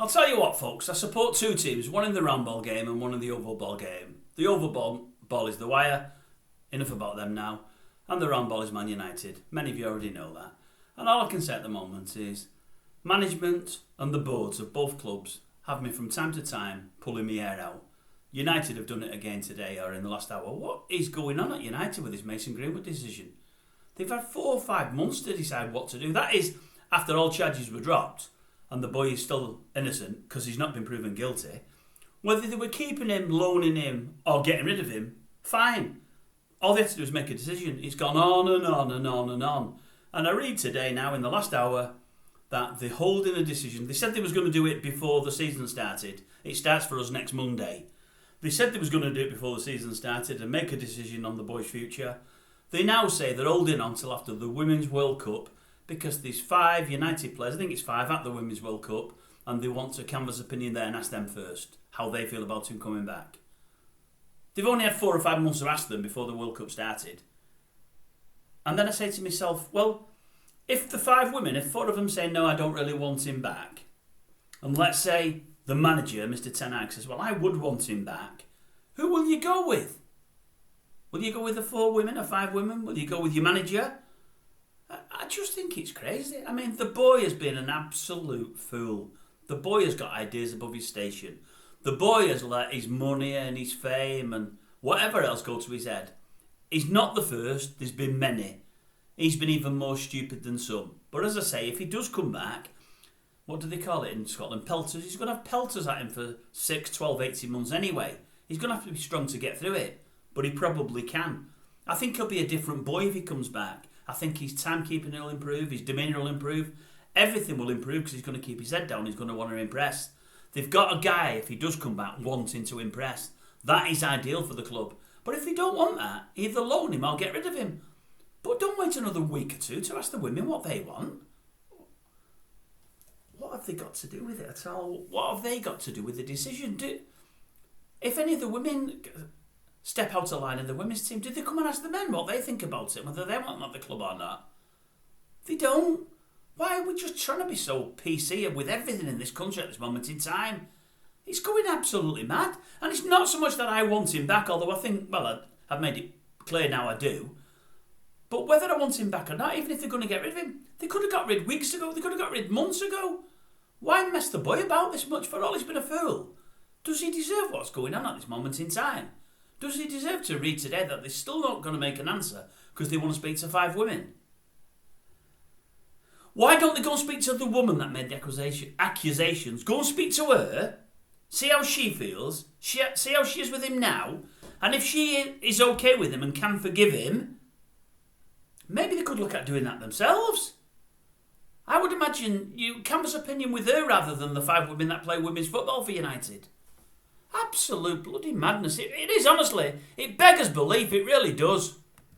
I'll tell you what, folks. I support two teams, one in the round ball game and one in the oval ball game. The oval ball is the Wire. Enough about them now. And the round ball is Man United. Many of you already know that. And all I can say at the moment is management and the boards of both clubs have me from time to time pulling my hair out. United have done it again today or in the last hour. What is going on at United with this Mason Greenwood decision? They've had 4 or 5 months to decide what to do. That is, after all charges were dropped and the boy is still innocent because he's not been proven guilty. Whether they were keeping him, loaning him or getting rid of him, fine. All they had to do was make a decision. It's gone on and on and on and on. And I read today now in the last hour that they're holding a decision. They said they was going to do it before the season started. It starts for us next Monday. They said they was going to do it before the season started and make a decision on the boy's future. They now say they're holding on till after the Women's World Cup because there's 5 United players, I think it's 5 at the Women's World Cup, and they want to canvass opinion there and ask them first how they feel about him coming back. They've only had 4 or 5 months to ask them before the World Cup started. And then I say to myself, well, if the 5 women, if 4 of them say, no, I don't really want him back, and let's say the manager, Mr. Ten Hag, says, well, I would want him back, who will you go with? Will you go with the 4 women or 5 women? Will you go with your manager? I just think it's crazy. I mean, the boy has been an absolute fool. The boy has got ideas above his station. The boy has let his money and his fame and whatever else go to his head. He's not the first. There's been many. He's been even more stupid than some. But as I say, if he does come back, what do they call it in Scotland? Pelters. He's going to have pelters at him for 6, 12, 18 months anyway. He's going to have to be strong to get through it. But he probably can. I think he'll be a different boy if he comes back. I think his timekeeping will improve, his demeanour will improve. Everything will improve because he's going to keep his head down. He's going to want to impress. They've got a guy, if he does come back, wanting to impress. That is ideal for the club. But if they don't want that, either loan him or get rid of him. But don't wait another week or 2 to ask the women what they want. What have they got to do with it at all? What have they got to do with the decision? If any of the women step out of line in the women's team, did they come and ask the men what they think about it, whether they want them at the club or not? They don't. Why are we just trying to be so PC with everything in this country at this moment in time? It's going absolutely mad. And it's not so much that I want him back, although I think, well, I've made it clear now I do. But whether I want him back or not, even if they're going to get rid of him, they could have got rid weeks ago, they could have got rid months ago. Why mess the boy about this much? For all he's been a fool. Does he deserve what's going on at this moment in time? Does he deserve to read today that they're still not going to make an answer because they want to speak to 5 women? Why don't they go and speak to the woman that made the accusations? Go and speak to her, see how she feels, see how she is with him now, and if she is okay with him and can forgive him, maybe they could look at doing that themselves. I would imagine you canvass opinion with her rather than the 5 women that play women's football for United. Absolute bloody madness. It is, honestly. It beggars belief. It really does.